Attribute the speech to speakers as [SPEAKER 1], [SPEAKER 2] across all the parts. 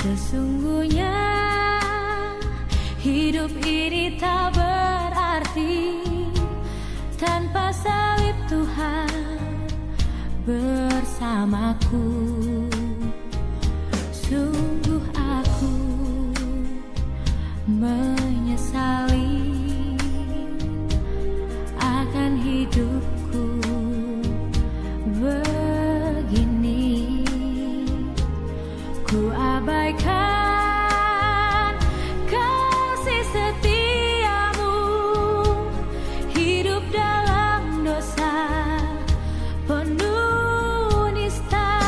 [SPEAKER 1] Sesungguhnya hidup ini tak berarti tanpa salib Tuhan bersamaku. Sungguh aku menyesali akan hidupku begini. Ku abaikan kasih setiamu, hidup dalam dosa penuh nista.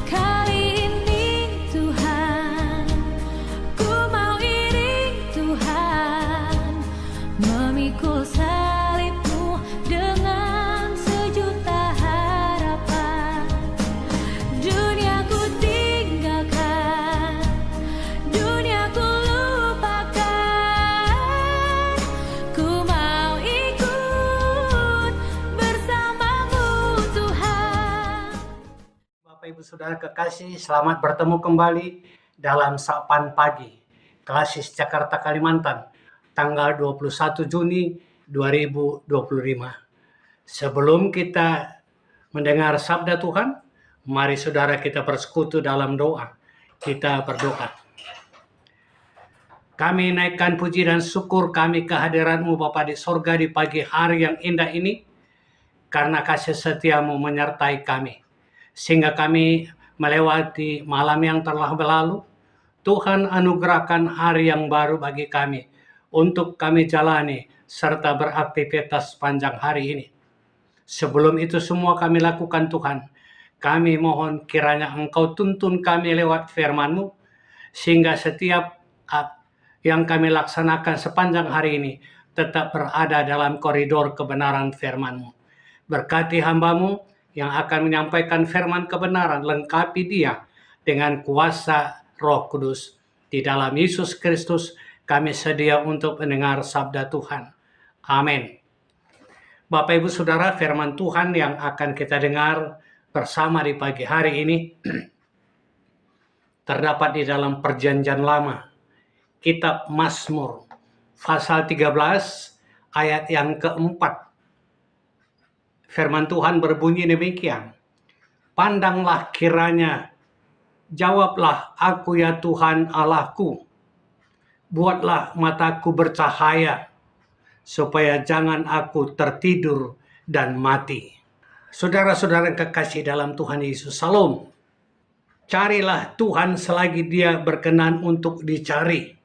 [SPEAKER 1] Kali ini Tuhan, ku mau iring Tuhan, memikul salibmu dengan sejuta harapan. Dunia ku tinggalkan, dunia ku lupakan, ku mau ikut bersamamu Tuhan.
[SPEAKER 2] Bapak Ibu Saudara kekasih, selamat bertemu kembali dalam Sapaan Pagi Klasis Jakarta Kalimantan tanggal 21 Juni 2025. Sebelum kita mendengar sabda Tuhan, mari saudara kita bersekutu dalam doa. Kita berdoa. Kami naikkan puji dan syukur kami kehadiran-Mu Bapa di sorga di pagi hari yang indah ini, karena kasih setia-Mu menyertai kami, sehingga kami melewati malam yang telah berlalu. Tuhan anugerahkan hari yang baru bagi kami untuk kami jalani serta beraktivitas sepanjang hari ini. Sebelum itu semua kami lakukan Tuhan, kami mohon kiranya Engkau tuntun kami lewat firman-Mu, sehingga setiap yang kami laksanakan sepanjang hari ini tetap berada dalam koridor kebenaran firman-Mu. Berkati hamba-Mu yang akan menyampaikan firman kebenaran, lengkapi dia dengan kuasa Roh Kudus. Di dalam Yesus Kristus kami sedia untuk mendengar sabda Tuhan. Amin. Bapak Ibu Saudara, firman Tuhan yang akan kita dengar bersama di pagi hari ini terdapat di dalam Perjanjian Lama, Kitab Mazmur, pasal 13 ayat yang keempat. Firman Tuhan berbunyi demikian, pandanglah kiranya, jawablah aku ya Tuhan Allahku, buatlah mataku bercahaya, supaya jangan aku tertidur dan mati. Saudara-saudara yang kekasih dalam Tuhan Yesus, Salam. Carilah Tuhan selagi Dia berkenan untuk dicari.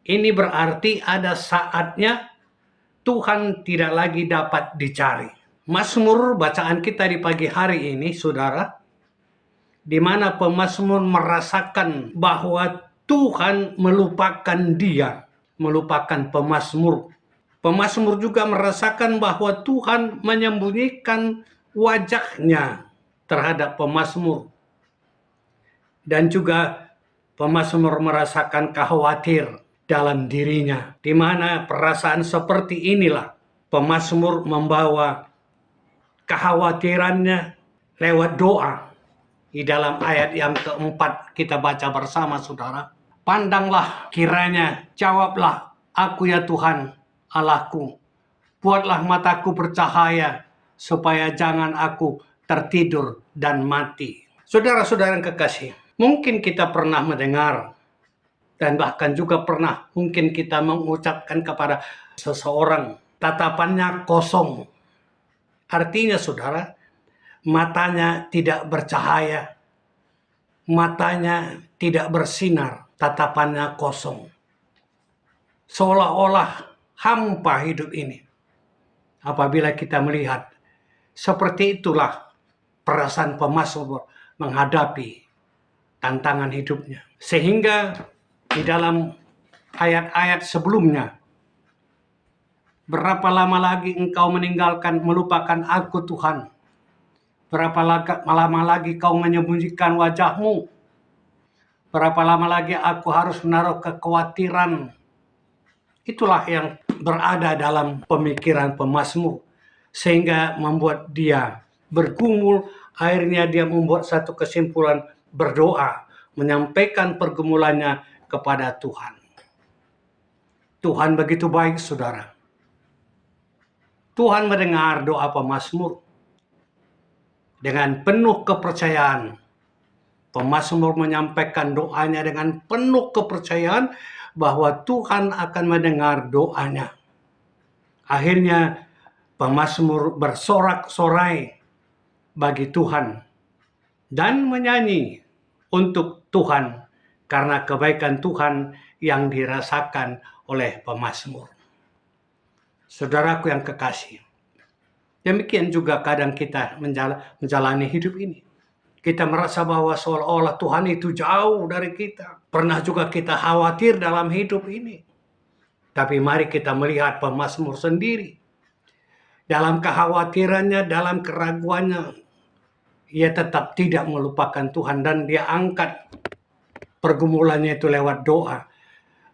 [SPEAKER 2] Ini berarti ada saatnya Tuhan tidak lagi dapat dicari. Mazmur bacaan kita di pagi hari ini, saudara, di mana pemazmur merasakan bahwa Tuhan melupakan dia, melupakan pemazmur. Pemazmur juga merasakan bahwa Tuhan menyembunyikan wajahnya terhadap pemazmur. Dan juga pemazmur merasakan khawatir dalam dirinya, di mana perasaan seperti inilah pemazmur membawa kekhawatirannya lewat doa. Di dalam ayat yang keempat kita baca bersama saudara, pandanglah kiranya, jawablah aku ya Tuhan Allahku, buatlah mataku bercahaya, supaya jangan aku tertidur dan mati. Saudara-saudara yang kekasih, mungkin kita pernah mendengar dan bahkan juga pernah mungkin kita mengucapkan kepada seseorang, tatapannya kosong. Artinya saudara, matanya tidak bercahaya, matanya tidak bersinar, tatapannya kosong. Seolah-olah hampa hidup ini. Apabila kita melihat, seperti itulah perasaan pemazmur menghadapi tantangan hidupnya. Sehingga di dalam ayat-ayat sebelumnya, berapa lama lagi engkau meninggalkan, melupakan aku Tuhan? Berapa lama lagi kau menyembunyikan wajahmu? Berapa lama lagi aku harus menaruh kekhawatiran? Itulah yang berada dalam pemikiran pemazmur, sehingga membuat dia bergumul. Akhirnya dia membuat satu kesimpulan berdoa, menyampaikan pergumulannya kepada Tuhan. Tuhan begitu baik, saudara. Tuhan mendengar doa pemazmur. Dengan penuh kepercayaan, pemazmur menyampaikan doanya dengan penuh kepercayaan bahwa Tuhan akan mendengar doanya. Akhirnya pemazmur bersorak-sorai bagi Tuhan dan menyanyi untuk Tuhan karena kebaikan Tuhan yang dirasakan oleh pemazmur. Saudaraku yang kekasih, demikian juga kadang kita menjalani hidup ini. Kita merasa bahwa seolah-olah Tuhan itu jauh dari kita. Pernah juga kita khawatir dalam hidup ini. Tapi mari kita melihat pemazmur sendiri. Dalam kekhawatirannya, dalam keraguannya, ia tetap tidak melupakan Tuhan dan dia angkat pergumulannya itu lewat doa.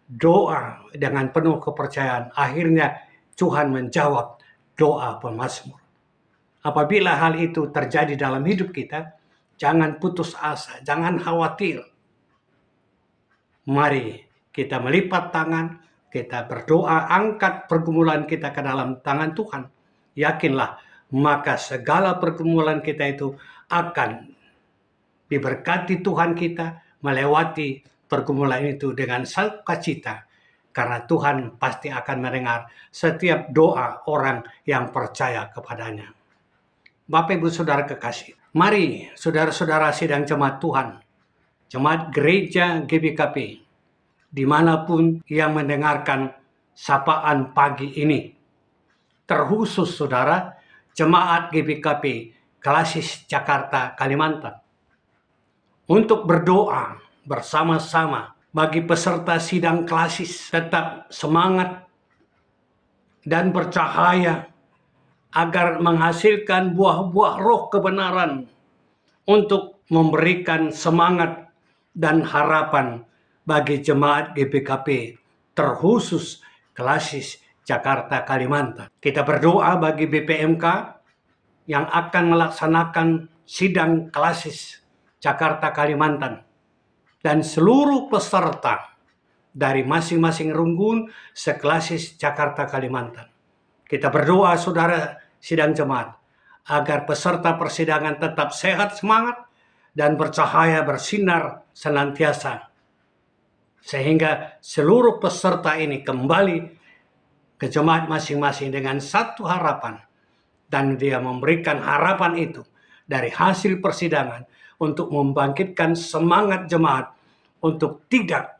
[SPEAKER 2] Doa dengan penuh kepercayaan. Akhirnya Tuhan menjawab doa pemazmur. Apabila hal itu terjadi dalam hidup kita, jangan putus asa, jangan khawatir. Mari kita melipat tangan, kita berdoa, angkat pergumulan kita ke dalam tangan Tuhan. Yakinlah, maka segala pergumulan kita itu akan diberkati Tuhan kita melewati pergumulan itu dengan sukacita. Karena Tuhan pasti akan mendengar setiap doa orang yang percaya kepadanya. Bapak Ibu Saudara kekasih, mari saudara-saudara sidang jemaat Tuhan, jemaat gereja GBKP, dimanapun yang mendengarkan sapaan pagi ini, terkhusus saudara jemaat GBKP Klasis Jakarta, Kalimantan, untuk berdoa bersama-sama bagi peserta sidang klasis tetap semangat dan bercahaya agar menghasilkan buah-buah roh kebenaran untuk memberikan semangat dan harapan bagi jemaat GBKP terkhusus Klasis Jakarta Kalimantan. Kita berdoa bagi BPMK yang akan melaksanakan sidang Klasis Jakarta Kalimantan dan seluruh peserta dari masing-masing runggun seklasis Jakarta Kalimantan. Kita berdoa saudara sidang jemaat agar peserta persidangan tetap sehat semangat dan bercahaya bersinar senantiasa. Sehingga seluruh peserta ini kembali ke jemaat masing-masing dengan satu harapan. Dan dia memberikan harapan itu dari hasil persidangan untuk membangkitkan semangat jemaat untuk tidak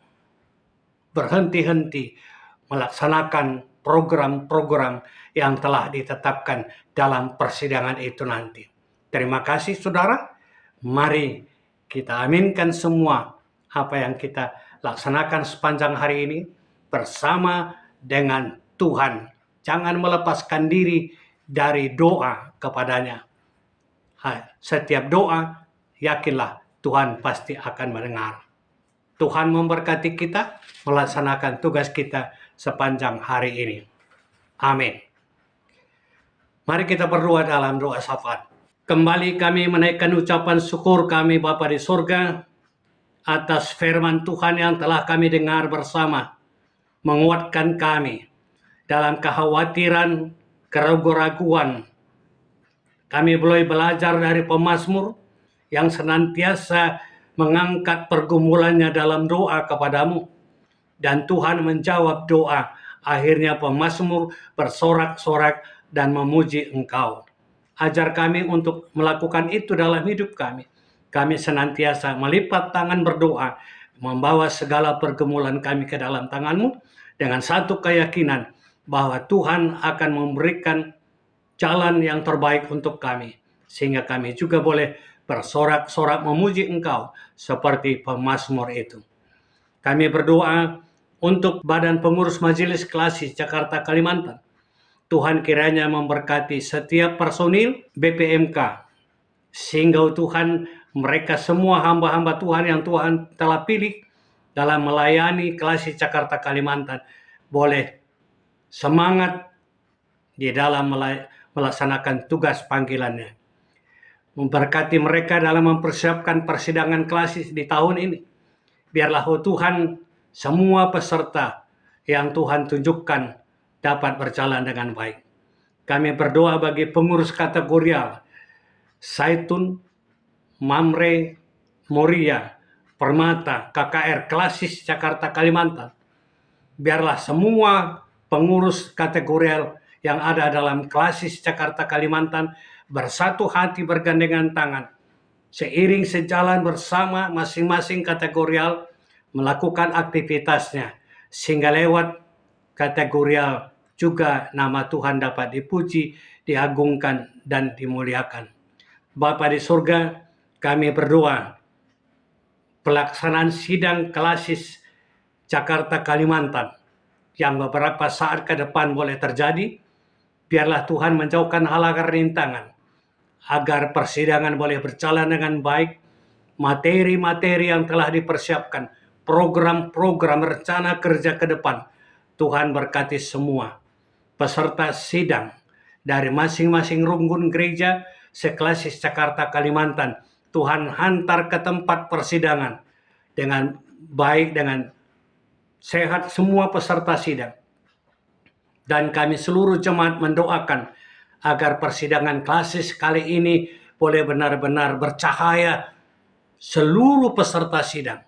[SPEAKER 2] berhenti-henti melaksanakan program-program yang telah ditetapkan dalam persidangan itu nanti. Terima kasih saudara. Mari kita aminkan semua apa yang kita laksanakan sepanjang hari ini bersama dengan Tuhan. Jangan melepaskan diri dari doa kepadanya. Setiap doa, yakinlah Tuhan pasti akan mendengar. Tuhan memberkati kita melaksanakan tugas kita sepanjang hari ini. Amin. Mari kita berdoa dalam doa syafaat. Kembali kami menaikkan ucapan syukur kami Bapa di surga atas firman Tuhan yang telah kami dengar bersama, menguatkan kami dalam kekhawatiran, keraguan-raguan. Kami boleh belajar dari pemazmur yang senantiasa mengangkat pergumulannya dalam doa kepadamu. Dan Tuhan menjawab doa. Akhirnya pemazmur bersorak-sorak dan memuji Engkau. Ajar kami untuk melakukan itu dalam hidup kami. Kami senantiasa melipat tangan berdoa, membawa segala pergumulan kami ke dalam tangan-Mu dengan satu keyakinan bahwa Tuhan akan memberikan jalan yang terbaik untuk kami. Sehingga kami juga boleh bersorak-sorak memuji Engkau seperti pemazmur itu. Kami berdoa untuk Badan Pengurus Majelis Klasis Jakarta Kalimantan. Tuhan kiranya memberkati setiap personil BPMK. Sehingga Tuhan mereka semua hamba-hamba Tuhan yang Tuhan telah pilih dalam melayani Klasis Jakarta Kalimantan boleh semangat di dalam melaksanakan tugas panggilannya. Memberkati mereka dalam mempersiapkan persidangan klasis di tahun ini. Biarlah Tuhan semua peserta yang Tuhan tunjukkan dapat berjalan dengan baik. Kami berdoa bagi pengurus kategorial Zaitun, Mamre, Moria, Permata, KKR, Klasis Jakarta Kalimantan. Biarlah semua pengurus kategorial yang ada dalam Klasis Jakarta Kalimantan bersatu hati bergandengan tangan, seiring sejalan bersama masing-masing kategorial melakukan aktivitasnya, sehingga lewat kategorial juga nama Tuhan dapat dipuji, diagungkan, dan dimuliakan. Bapa di surga, kami berdoa pelaksanaan sidang klasis Jakarta Kalimantan yang beberapa saat ke depan boleh terjadi, biarlah Tuhan menjauhkan halangan rintangan agar persidangan boleh berjalan dengan baik, materi-materi yang telah dipersiapkan, program-program rencana kerja ke depan, Tuhan berkati semua peserta sidang dari masing-masing rukun gereja seklasis Jakarta Kalimantan. Tuhan hantar ke tempat persidangan dengan baik, dengan sehat semua peserta sidang. Dan kami seluruh jemaat mendoakan agar persidangan klasis kali ini boleh benar-benar bercahaya seluruh peserta sidang.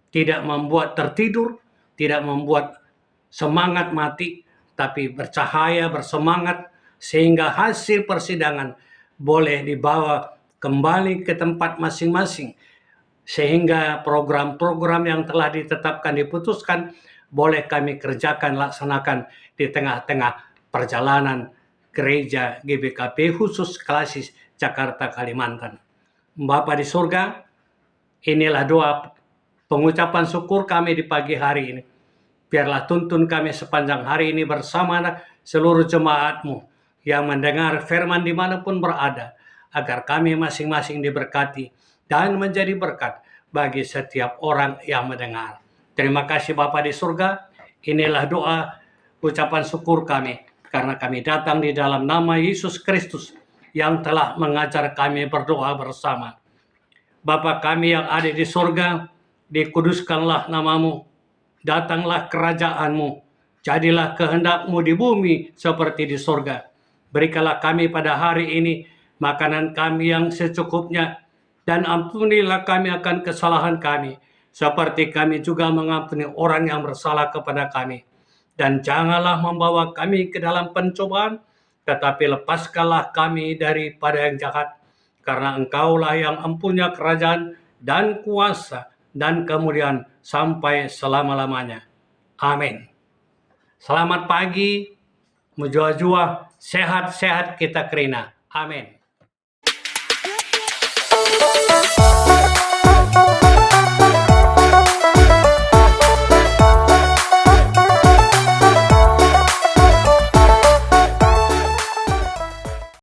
[SPEAKER 2] Tidak membuat tertidur, tidak membuat semangat mati, tapi bercahaya, bersemangat, sehingga hasil persidangan boleh dibawa kembali ke tempat masing-masing, sehingga program-program yang telah ditetapkan, diputuskan, boleh kami kerjakan, laksanakan di tengah-tengah perjalanan gereja GBKP khusus Klasis Jakarta Kalimantan. Bapa di surga, inilah doa pengucapan syukur kami di pagi hari ini. Biarlah tuntun kami sepanjang hari ini bersama seluruh jemaat-Mu yang mendengar firman dimanapun berada, agar kami masing-masing diberkati dan menjadi berkat bagi setiap orang yang mendengar. Terima kasih Bapa di surga, inilah doa ucapan syukur kami, karena kami datang di dalam nama Yesus Kristus yang telah mengajar kami berdoa bersama. Bapa kami yang ada di surga, dikuduskanlah namamu, datanglah kerajaanmu, jadilah kehendak-Mu di bumi seperti di surga. Berikanlah kami pada hari ini makanan kami yang secukupnya, dan ampunilah kami akan kesalahan kami, seperti kami juga mengampuni orang yang bersalah kepada kami. Dan janganlah membawa kami ke dalam pencobaan, tetapi lepaskanlah kami daripada yang jahat, karena Engkaulah yang empunya kerajaan dan kuasa dan kemuliaan sampai selama-lamanya. Amin. Selamat pagi, mujua-jua, sehat-sehat kita kerina. Amin.